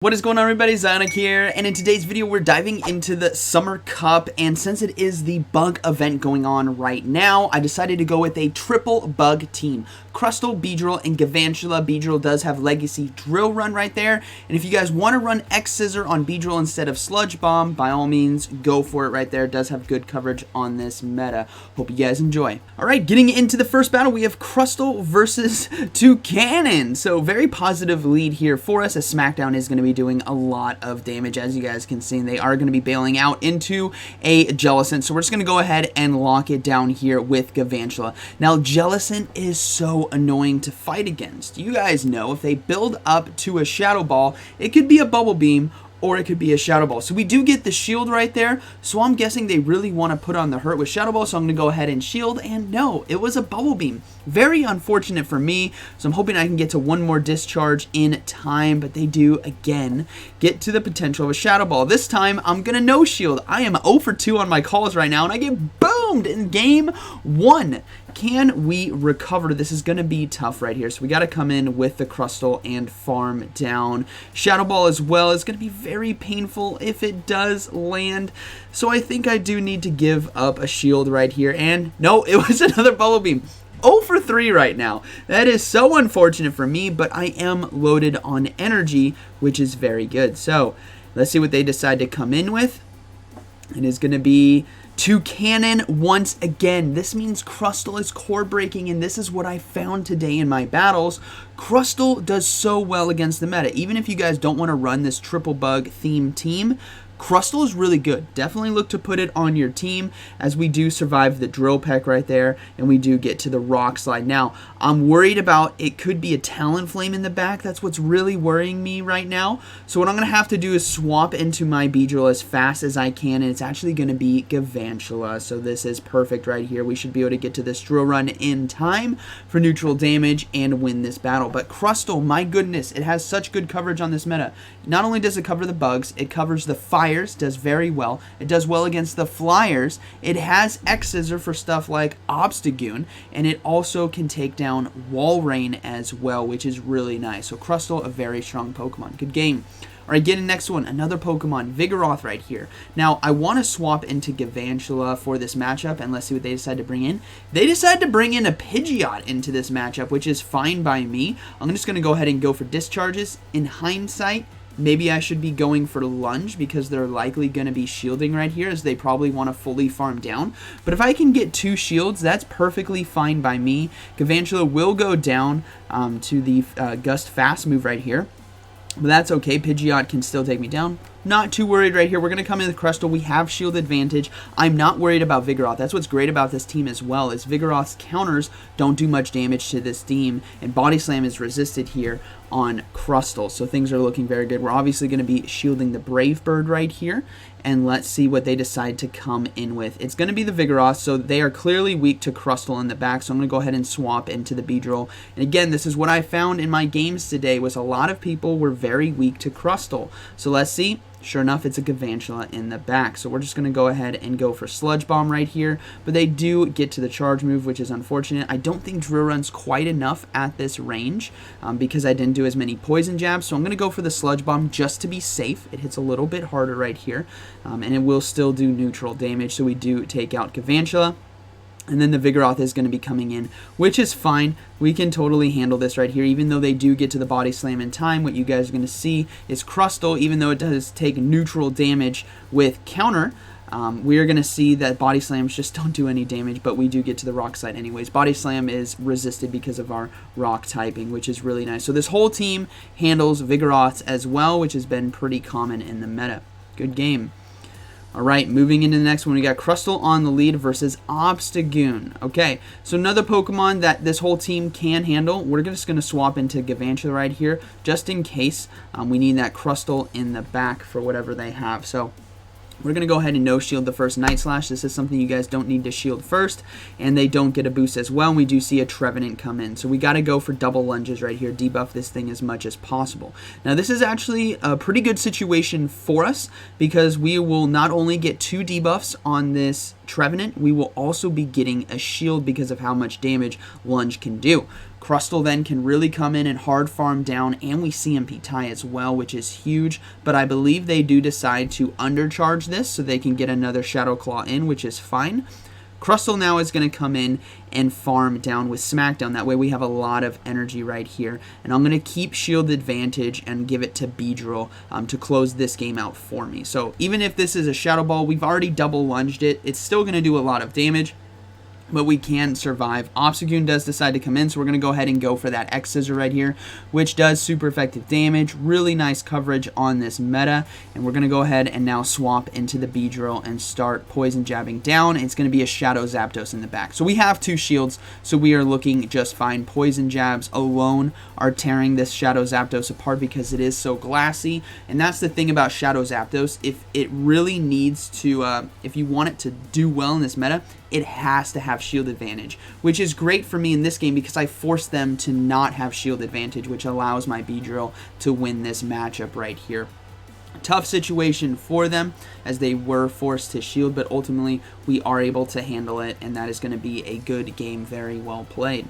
What is going on, everybody? ZyoniK here, and in today's video we're diving into the Summer Cup, and since it is the bug event going on right now, I decided to go with a triple bug team. Crustle, Beedrill, and Galvantula. Beedrill does have Legacy Drill Run right there, and if you guys want to run X-Scissor on Beedrill instead of Sludge Bomb, by all means, go for it right there. It does have good coverage on this meta. Hope you guys enjoy. Alright, getting into the first battle, we have Crustle versus Toucannon. So very positive lead here for us, as SmackDown is going to be doing a lot of damage. As you guys can see, they are going to be bailing out into a Jellicent, so we're just going to go ahead and lock it down here with Galvantula. Now Jellicent is so annoying to fight against. You guys know if they build up to a Shadow Ball, it could be a Bubble Beam or it could be a Shadow Ball. So we do get the shield right there, so I'm guessing they really want to put on the hurt with Shadow Ball, so I'm going to go ahead and shield, and no, it was a Bubble Beam. Very unfortunate for me, so I'm hoping I can get to one more discharge in time, but they do, again, get to the potential of a Shadow Ball. This time, I'm going to no shield. I am 0 for 2 on my calls right now, and I get boomed in game 1. Can we recover? This is going to be tough right here, so we got to come in with the Crustle and farm down. Shadow Ball as well is going to be very painful if it does land, so I think I do need to give up a shield right here, and no, it was another Bubble Beam. 0 for 3 right now. That is so unfortunate for me, but I am loaded on energy, which is very good. So let's see what they decide to come in with. It is going to be Toucannon once again. This means Crustle is core breaking, and this is what I found today in my battles. Crustle does so well against the meta. Even if you guys don't want to run this triple bug theme team, Crustle is really good. Definitely look to put it on your team, as we do survive the Drill Peck right there, and we do get to the Rock Slide. Now, I'm worried about it could be a Talonflame in the back. That's what's really worrying me right now. So what I'm going to have to do is swap into my Beedrill as fast as I can, and it's actually going to be Galvantula. So this is perfect right here. We should be able to get to this Drill Run in time for neutral damage and win this battle. But Crustle, my goodness, it has such good coverage on this meta. Not only does it cover the bugs, it covers the fire, does very well. It does well against the flyers. It has X-Scissor for stuff like Obstagoon, and it also can take down Walrein as well, which is really nice. So Crustle, a very strong Pokemon. Good game. Alright, getting next one, another Pokemon, Vigoroth right here. Now, I want to swap into Galvantula for this matchup, and let's see what they decide to bring in. They decide to bring in a Pidgeot into this matchup, which is fine by me. I'm just going to go ahead and go for discharges. In hindsight, maybe I should be going for Lunge, because they're likely going to be shielding right here, as they probably want to fully farm down. But if I can get 2 shields, that's perfectly fine by me. Galvantula will go down to the Gust Fast move right here. But that's okay. Pidgeot can still take me down. Not too worried right here. We're going to come in with Crustle. We have shield advantage. I'm not worried about Vigoroth. That's what's great about this team as well, is Vigoroth's counters don't do much damage to this team, and Body Slam is resisted here on Crustle. So things are looking very good. We're obviously going to be shielding the Brave Bird right here, and let's see what they decide to come in with. It's going to be the Vigoroth, so they are clearly weak to Crustle in the back, so I'm going to go ahead and swap into the Beedrill. And again, this is what I found in my games today, was a lot of people were very weak to Crustle. So let's see. Sure enough, it's a Galvantula in the back. So we're just going to go ahead and go for Sludge Bomb right here. But they do get to the charge move, which is unfortunate. I don't think Drill Run's quite enough at this range because I didn't do as many Poison Jabs. So I'm going to go for the Sludge Bomb just to be safe. It hits a little bit harder right here. And it will still do neutral damage. So we do take out Galvantula. And then the Vigoroth is going to be coming in, which is fine. We can totally handle this right here. Even though they do get to the Body Slam in time, what you guys are going to see is Crustle, even though it does take neutral damage with counter, we are going to see that Body Slams just don't do any damage, but we do get to the Rock Slide anyways. Body Slam is resisted because of our Rock typing, which is really nice. So this whole team handles Vigoroths as well, which has been pretty common in the meta. Good game. Alright, moving into the next one, we got Crustle on the lead versus Obstagoon. Okay, so another Pokemon that this whole team can handle. We're just going to swap into Galvantula right here, just in case we need that Crustle in the back for whatever they have. So we're going to go ahead and no-shield the first Night Slash. This is something you guys don't need to shield first, and they don't get a boost as well. And we do see a Trevenant come in. So we got to go for double lunges right here, debuff this thing as much as possible. Now, this is actually a pretty good situation for us, because we will not only get 2 debuffs on this Trevenant, we will also be getting a shield because of how much damage Lunge can do. Crustle then can really come in and hard farm down, and we CMP tie as well, which is huge, but I believe they do decide to undercharge this so they can get another Shadow Claw in, which is fine. Crustle now is going to come in and farm down with Smackdown. That way we have a lot of energy right here. And I'm going to keep shield advantage and give it to Beedrill to close this game out for me. So even if this is a Shadow Ball, we've already double lunged it. It's still going to do a lot of damage, but we can survive. Obstagoon does decide to come in, so we're going to go ahead and go for that X-Scissor right here, which does super effective damage. Really nice coverage on this meta, and we're going to go ahead and now swap into the Beedrill and start Poison Jabbing down. It's going to be a Shadow Zapdos in the back. So we have 2 shields, so we are looking just fine. Poison Jabs alone are tearing this Shadow Zapdos apart because it is so glassy, and that's the thing about Shadow Zapdos. If it really needs to, if you want it to do well in this meta, it has to have shield advantage, which is great for me in this game because I force them to not have shield advantage, which allows my Beedrill to win this matchup right here. Tough situation for them as they were forced to shield, but ultimately we are able to handle it, and that is going to be a good game, very well played.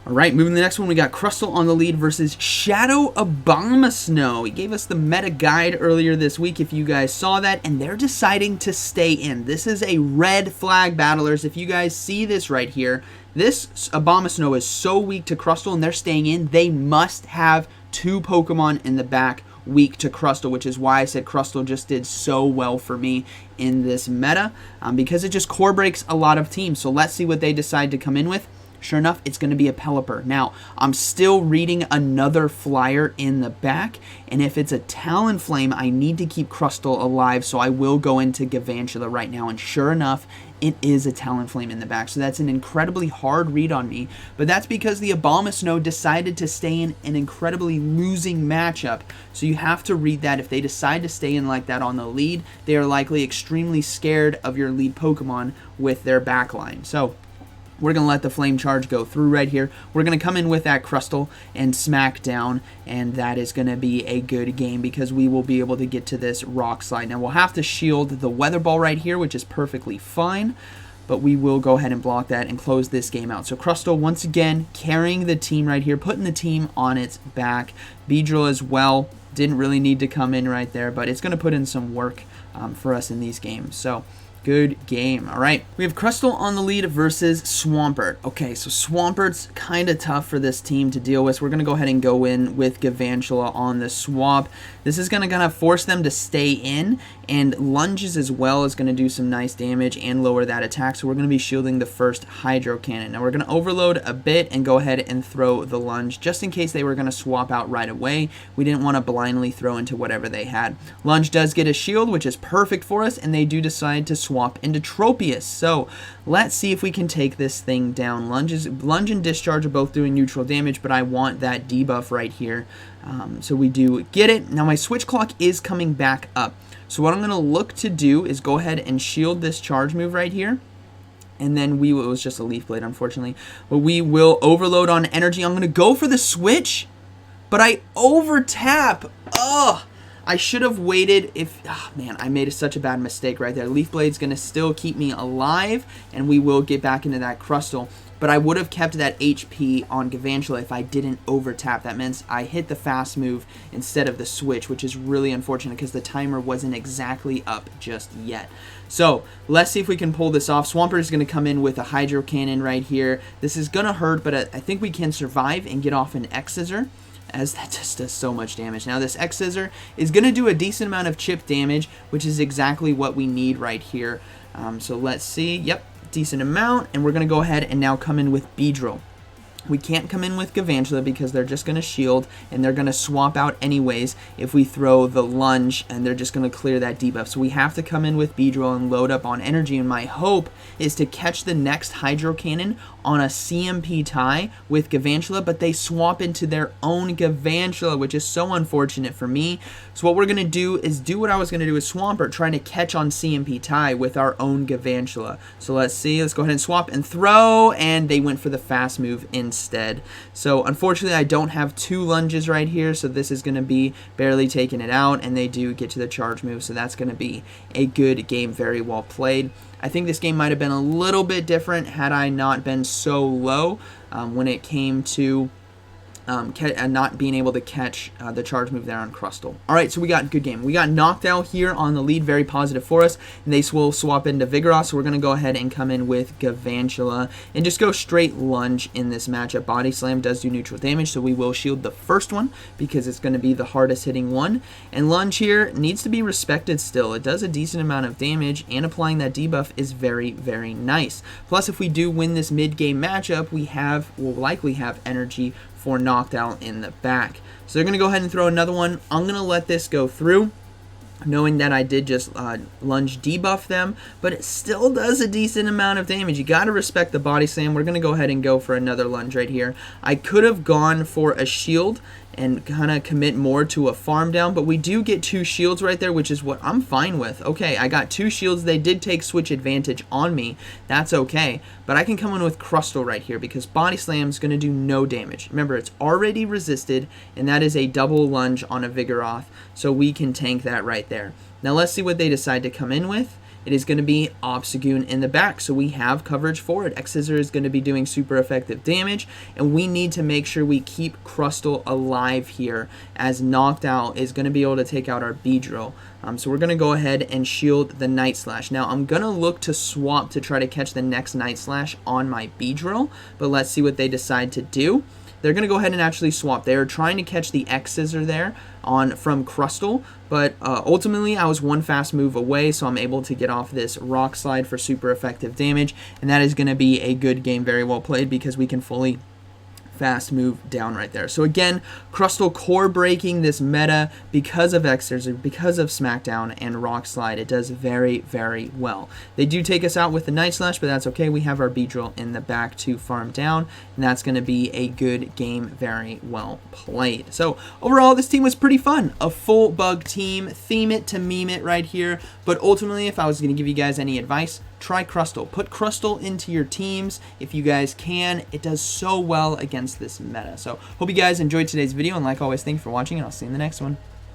Alright, moving to the next one, we got Crustle on the lead versus Shadow Abomasnow. He gave us the meta guide earlier this week, if you guys saw that, and they're deciding to stay in. This is a red flag, battlers. If you guys see this right here, this Abomasnow is so weak to Crustle, and they're staying in. They must have 2 Pokemon in the back weak to Crustle, which is why I said Crustle just did so well for me in this meta, because it just core breaks a lot of teams. So let's see what they decide to come in with. Sure enough, it's going to be a Pelipper. Now, I'm still reading another flyer in the back, and if it's a Talonflame, I need to keep Crustle alive, so I will go into Galvantula right now, and sure enough, it is a Talonflame in the back. So that's an incredibly hard read on me, but that's because the Abomasnow decided to stay in an incredibly losing matchup. So you have to read that. If they decide to stay in like that on the lead, they are likely extremely scared of your lead Pokemon with their backline. So we're going to let the Flame Charge go through right here. We're going to come in with that Crustle and smack down, and that is going to be a good game because we will be able to get to this Rock Slide. Now, we'll have to shield the Weather Ball right here, which is perfectly fine, but we will go ahead and block that and close this game out. So Crustle, once again, carrying the team right here, putting the team on its back. Beedrill as well. Didn't really need to come in right there, but it's going to put in some work for us in these games. So good game. All right, we have Crustle on the lead versus Swampert. Okay, so Swampert's kind of tough for this team to deal with. We're going to go ahead and go in with Galvantula on the swap. This is going to force them to stay in, and lunges as well is going to do some nice damage and lower that attack. So we're going to be shielding the first Hydro Cannon. Now we're going to overload a bit and go ahead and throw the lunge just in case they were going to swap out right away. We didn't want to blindly throw into whatever they had. Lunge does get a shield, which is perfect for us, and they do decide to swap into Tropius. So let's see if we can take this thing down. Lunge and Discharge are both doing neutral damage, but I want that debuff right here. So we do get it. Now my switch clock is coming back up. So what I'm going to look to do is go ahead and shield this charge move right here. And then it was just a Leaf Blade, unfortunately. But we will overload on energy. I'm going to go for the switch, but I over-tap. Ugh. I should have waited man, I made such a bad mistake right there. Leaf Blade's going to still keep me alive, and we will get back into that Crustle. But I would have kept that HP on Galvantula if I didn't over-tap. That means I hit the fast move instead of the switch, which is really unfortunate because the timer wasn't exactly up just yet. So let's see if we can pull this off. Swampert is going to come in with a Hydro Cannon right here. This is going to hurt, but I think we can survive and get off an X-Scissor, as that just does so much damage. Now this X-Scissor is going to do a decent amount of chip damage, which is exactly what we need right here. So let's see. Yep, decent amount, and we're going to go ahead and now come in with Beedrill. We can't come in with Galvantula because they're just going to shield, and they're going to swap out anyways if we throw the lunge, and they're just going to clear that debuff. So we have to come in with Beedrill and load up on energy, and my hope is to catch the next Hydro Cannon on a CMP tie with Galvantula, but they swap into their own Galvantula, which is so unfortunate for me. So what we're going to do is do what I was going to do with Swampert, trying to catch on CMP tie with our own Galvantula. So let's see, let's go ahead and swap and throw, and they went for the fast move instead. instead. So unfortunately, I don't have 2 lunges right here, so this is going to be barely taking it out, and they do get to the charge move, so that's going to be a good game, very well played. I think this game might have been a little bit different had I not been so low when it came to not being able to catch the charge move there on Crustle. Alright, so we got good game. We got knocked out here on the lead, very positive for us, and they will swap into Vigoroth, so we're going to go ahead and come in with Galvantula and just go straight lunge in this matchup. Body Slam does do neutral damage, so we will shield the first one because it's going to be the hardest hitting one, and lunge here needs to be respected still. It does a decent amount of damage, and applying that debuff is very, very nice. Plus, if we do win this mid-game matchup, we'll likely have energy for knocked out in the back. So they're going to go ahead and throw another one. I'm going to let this go through, knowing that I did just lunge debuff them, but it still does a decent amount of damage. You got to respect the body slam. We're going to go ahead and go for another lunge right here. I could have gone for a shield and kind of commit more to a farm down, but we do get 2 shields right there, which is what I'm fine with. Okay, I got 2 shields. They did take switch advantage on me. That's okay, but I can come in with Crustle right here because Body Slam is going to do no damage. Remember, it's already resisted, and that is a double lunge on a Vigoroth, so we can tank that right there. Now let's see what they decide to come in with. It is going to be Obstagoon in the back, so we have coverage for it. X-Scissor is going to be doing super effective damage, and we need to make sure we keep Crustle alive here, as knocked out is going to be able to take out our Beedrill. So we're going to go ahead and shield the Night Slash. Now, I'm going to look to swap to try to catch the next Night Slash on my Beedrill, but let's see what they decide to do. They're going to go ahead and actually swap. They are trying to catch the X-Scissor there from Crustle, but ultimately I was 1 fast move away, so I'm able to get off this Rock Slide for super effective damage, and that is going to be a good game, very well played, because we can fully fast move down right there. So again, Crustle core breaking this meta because of X-Scissor, because of Smackdown and Rock Slide. It does very, very well. They do take us out with the Night Slash, but that's okay. We have our Beedrill in the back to farm down, and that's going to be a good game, very well played. So overall, this team was pretty fun. A full bug team, theme it to meme it right here, but ultimately, if I was going to give you guys any advice, try Crustle. Put Crustle into your teams if you guys can. It does so well against this meta. So hope you guys enjoyed today's video, and like always, thank you for watching, and I'll see you in the next one.